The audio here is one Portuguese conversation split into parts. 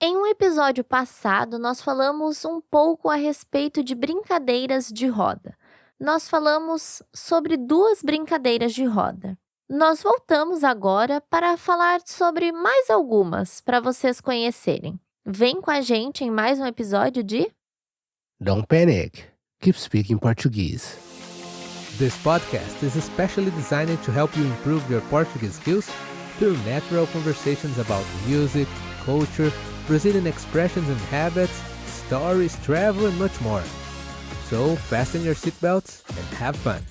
Em um episódio passado, nós falamos um pouco a respeito de brincadeiras de roda. Nós falamos sobre 2 brincadeiras de roda. Nós voltamos agora para falar sobre mais algumas para vocês conhecerem. Vem com a gente em mais um episódio de Don't panic. Keep speaking Portuguese. This podcast is especially designed to help you improve your Portuguese skills through natural conversations about music, culture, Brazilian expressions and habits, stories, travel, and much more. So fasten your seatbelts and have fun.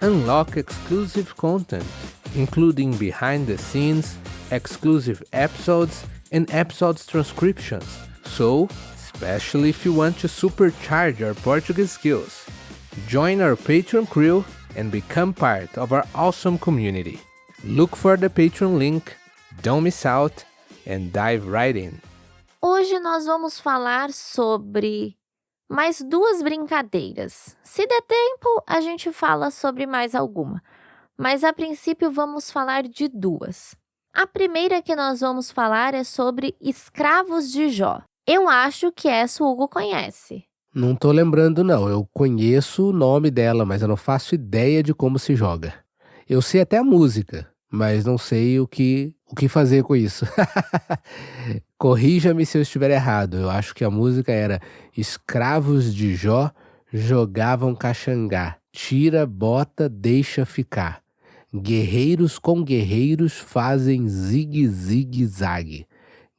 Unlock exclusive content, including behind the scenes, exclusive episodes, and episodes transcriptions. So, especially if you want to supercharge your Portuguese skills, join our Patreon crew and become part of our awesome community. Look for the Patreon link, don't miss out, and dive right in. Hoje nós vamos falar sobre mais 2 brincadeiras. Se der tempo, a gente fala sobre mais alguma. Mas a princípio vamos falar de 2. A primeira que nós vamos falar é sobre Escravos de Jó. Eu acho que essa o Hugo conhece. Não tô lembrando não, eu conheço o nome dela, mas eu não faço ideia de como se joga. Eu sei até a música, mas não sei o que fazer com isso. Corrija-me se eu estiver errado, eu acho que a música era Escravos de Jó jogavam caxangá, tira, bota, deixa ficar. Guerreiros com guerreiros fazem zigue-zigue-zague.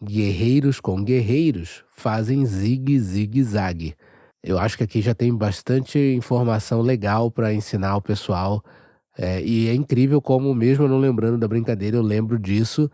Guerreiros com guerreiros fazem zigue-zigue-zague. Eu acho que aqui já tem bastante informação legal para ensinar o pessoal. E é incrível como, mesmo eu não lembrando da brincadeira, eu lembro disso,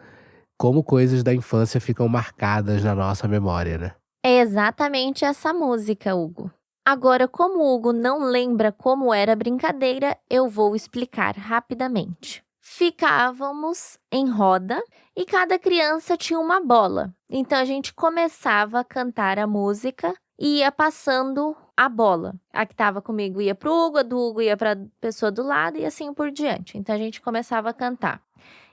como coisas da infância ficam marcadas na nossa memória, né? É exatamente essa música, Hugo. Agora, como o Hugo não lembra como era a brincadeira, eu vou explicar rapidamente. Ficávamos em roda e cada criança tinha uma bola. Então, a gente começava a cantar a música e ia passando a bola. A que estava comigo ia para o Hugo, a do Hugo ia para a pessoa do lado e assim por diante. Então, a gente começava a cantar.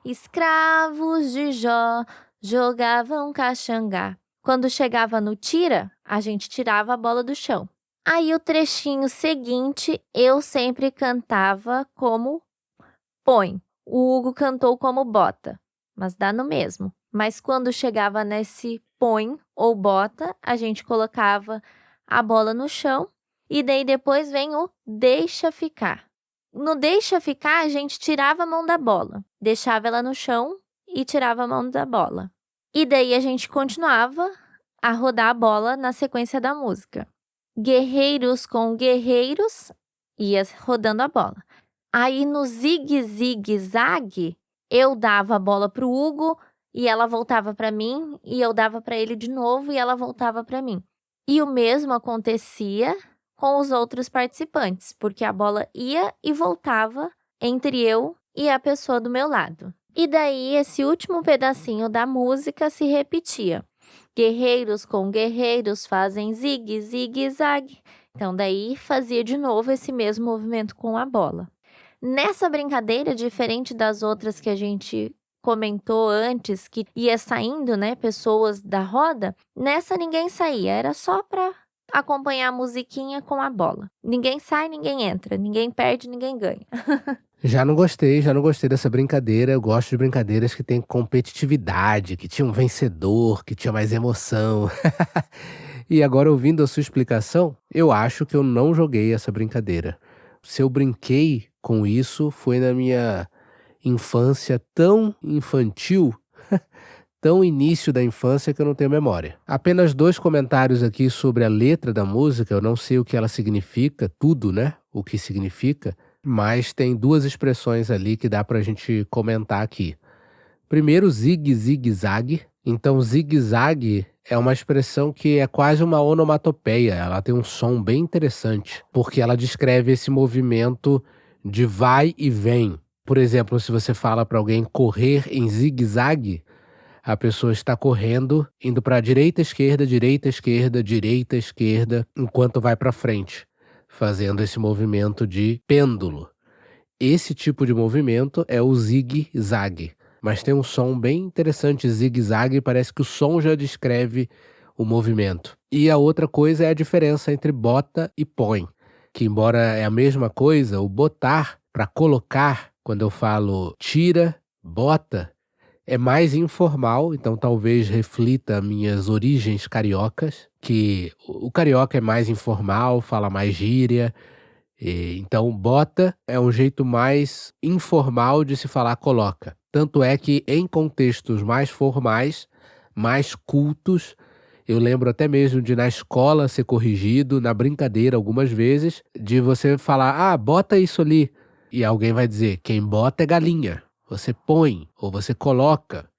Escravos de Jó jogavam caxangá. Quando chegava no tira, a gente tirava a bola do chão. Aí o trechinho seguinte, eu sempre cantava como põe. O Hugo cantou como bota, mas dá no mesmo. Mas quando chegava nesse põe ou bota, a gente colocava a bola no chão e daí depois vem o deixa ficar. No deixa ficar, a gente tirava a mão da bola, deixava ela no chão e tirava a mão da bola. E daí a gente continuava a rodar a bola na sequência da música. Guerreiros com guerreiros, ia rodando a bola. Aí no zigue-zigue-zague, eu dava a bola pro Hugo e ela voltava para mim e eu dava para ele de novo e ela voltava para mim. E o mesmo acontecia com os outros participantes, porque a bola ia e voltava entre eu e a pessoa do meu lado. E daí esse último pedacinho da música se repetia. Guerreiros com guerreiros fazem zigue, zigue, zague. Então, daí fazia de novo esse mesmo movimento com a bola. Nessa brincadeira, diferente das outras que a gente comentou antes, que ia saindo, né, pessoas da roda, nessa ninguém saía, era só para acompanhar a musiquinha com a bola. Ninguém sai, ninguém entra, ninguém perde, ninguém ganha. Já não gostei dessa brincadeira. Eu gosto de brincadeiras que tem competitividade, que tinha um vencedor, que tinha mais emoção. E agora, ouvindo a sua explicação, eu acho que eu não joguei essa brincadeira. Se eu brinquei com isso, foi na minha infância tão infantil, tão início da infância, que eu não tenho memória. Apenas 2 comentários aqui sobre a letra da música. Eu não sei o que ela significa, tudo, né? O que significa. Mas tem 2 expressões ali que dá pra gente comentar aqui. Primeiro, zigue, zigue, zague. Então, zigue-zague é uma expressão que é quase uma onomatopeia. Ela tem um som bem interessante, porque ela descreve esse movimento de vai e vem. Por exemplo, se você fala para alguém correr em zigue-zague, a pessoa está correndo, indo para direita, esquerda, direita, esquerda, direita, esquerda, enquanto vai para frente, fazendo esse movimento de pêndulo. Esse tipo de movimento é o zigue-zague. mas tem um som bem interessante, zigue-zague, parece que o som já descreve o movimento. E a outra coisa é a diferença entre bota e põe, que embora é a mesma coisa, o botar para colocar, quando eu falo tira, bota, é mais informal, então talvez reflita minhas origens cariocas, que o carioca é mais informal, fala mais gíria, então bota é um jeito mais informal de se falar coloca. Tanto é que em contextos mais formais, mais cultos, eu lembro até mesmo de na escola ser corrigido, na brincadeira algumas vezes, de você falar, bota isso ali. E alguém vai dizer, quem bota é galinha. Você põe ou você coloca.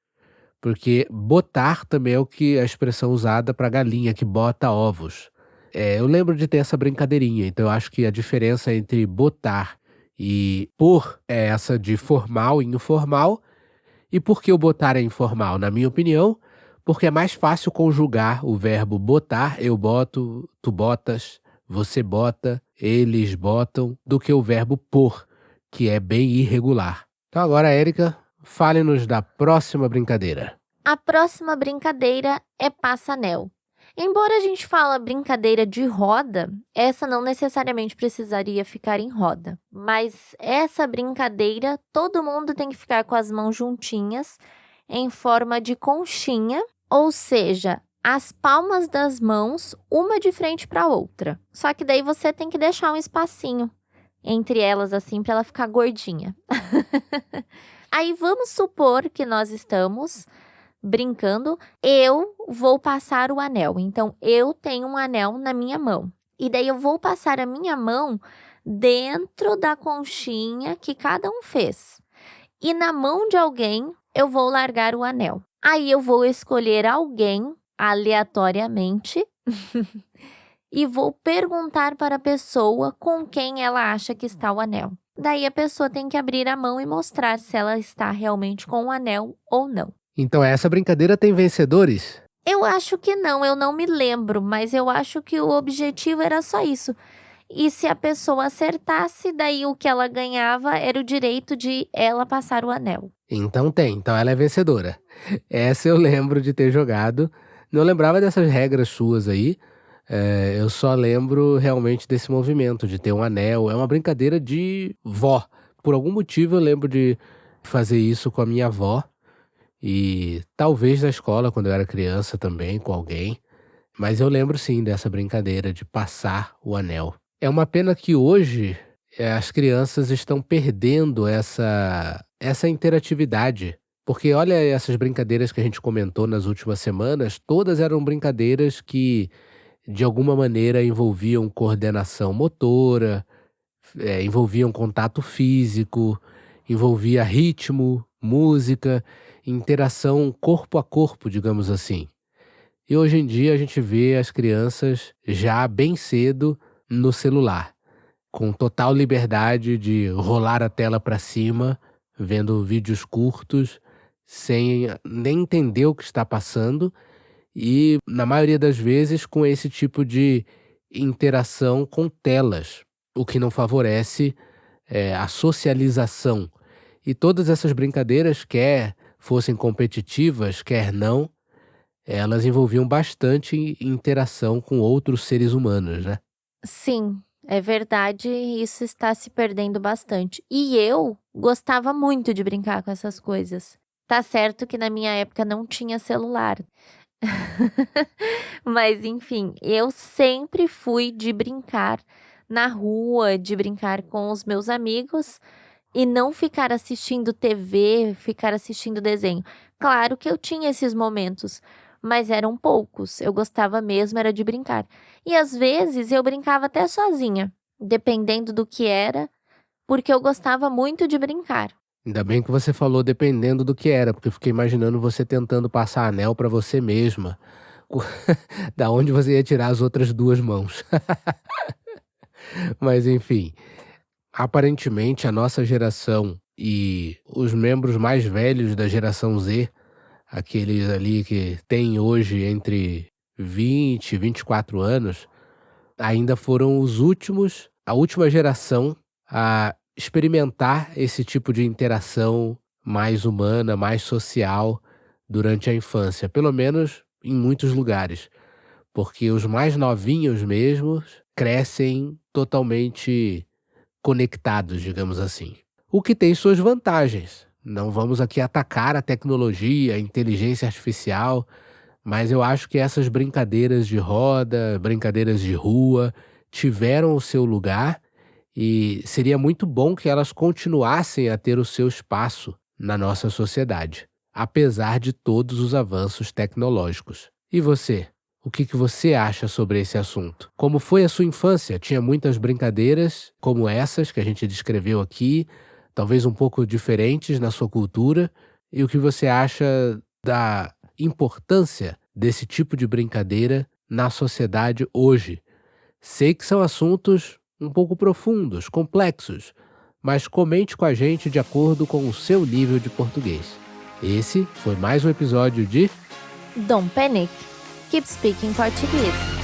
Porque botar também é a expressão usada para galinha que bota ovos. Eu lembro de ter essa brincadeirinha, então eu acho que a diferença entre botar e pôr é essa de formal e informal. E por que o botar é informal? Na minha opinião, porque é mais fácil conjugar o verbo botar, eu boto, tu botas, você bota, eles botam, do que o verbo pôr, que é bem irregular. Então agora, Érica, fale-nos da próxima brincadeira. A próxima brincadeira é passa-anel. Embora a gente fala brincadeira de roda, essa não necessariamente precisaria ficar em roda. Mas essa brincadeira, todo mundo tem que ficar com as mãos juntinhas, em forma de conchinha, ou seja, as palmas das mãos, uma de frente para a outra. Só que daí você tem que deixar um espacinho entre elas, assim, para ela ficar gordinha. Aí vamos supor que nós estamos brincando, eu vou passar o anel. Então, eu tenho um anel na minha mão. E daí eu vou passar a minha mão dentro da conchinha que cada um fez. E na mão de alguém, eu vou largar o anel. Aí eu vou escolher alguém aleatoriamente e vou perguntar para a pessoa com quem ela acha que está o anel. Daí a pessoa tem que abrir a mão e mostrar se ela está realmente com o anel ou não. Então essa brincadeira tem vencedores? Eu acho que não, eu não me lembro, mas eu acho que o objetivo era só isso. E se a pessoa acertasse, daí o que ela ganhava era o direito de ela passar o anel. Então ela é vencedora. Essa eu lembro de ter jogado. Não lembrava dessas regras suas aí. Eu só lembro realmente desse movimento, de ter um anel. É uma brincadeira de vó. Por algum motivo eu lembro de fazer isso com a minha avó. E talvez na escola, quando eu era criança também, com alguém. Mas eu lembro sim dessa brincadeira de passar o anel. É uma pena que hoje as crianças estão perdendo essa interatividade. Porque olha essas brincadeiras que a gente comentou nas últimas semanas, todas eram brincadeiras que de alguma maneira envolviam coordenação motora, envolviam contato físico, envolvia ritmo, música, interação corpo a corpo, digamos assim. E hoje em dia a gente vê as crianças já bem cedo no celular, com total liberdade de rolar a tela para cima, vendo vídeos curtos, sem nem entender o que está passando e, na maioria das vezes, com esse tipo de interação com telas, o que não favorece a socialização. E todas essas brincadeiras, quer fossem competitivas, quer não, elas envolviam bastante interação com outros seres humanos, né? Sim, é verdade, isso está se perdendo bastante. E eu gostava muito de brincar com essas coisas. Tá certo que na minha época não tinha celular. Mas enfim, eu sempre fui de brincar na rua, de brincar com os meus amigos e não ficar assistindo TV, ficar assistindo desenho. Claro que eu tinha esses momentos, mas eram poucos. Eu gostava mesmo era de brincar. E às vezes eu brincava até sozinha, dependendo do que era, porque eu gostava muito de brincar. Ainda bem que você falou dependendo do que era, porque eu fiquei imaginando você tentando passar anel pra você mesma. Da onde você ia tirar as outras duas mãos. Mas enfim, aparentemente a nossa geração e os membros mais velhos da geração Z, aqueles ali que têm hoje entre 20 e 24 anos, ainda foram os últimos, a última geração a experimentar esse tipo de interação mais humana, mais social durante a infância, pelo menos em muitos lugares, porque os mais novinhos mesmo crescem totalmente conectados, digamos assim. O que tem suas vantagens. Não vamos aqui atacar a tecnologia, a inteligência artificial, mas eu acho que essas brincadeiras de roda, brincadeiras de rua, tiveram o seu lugar e seria muito bom que elas continuassem a ter o seu espaço na nossa sociedade, apesar de todos os avanços tecnológicos. E você? O que você acha sobre esse assunto? Como foi a sua infância? Tinha muitas brincadeiras como essas que a gente descreveu aqui, talvez um pouco diferentes na sua cultura. E o que você acha da importância desse tipo de brincadeira na sociedade hoje? Sei que são assuntos um pouco profundos, complexos, mas comente com a gente de acordo com o seu nível de português. Esse foi mais um episódio de Don't Panic! Keep Speaking Português!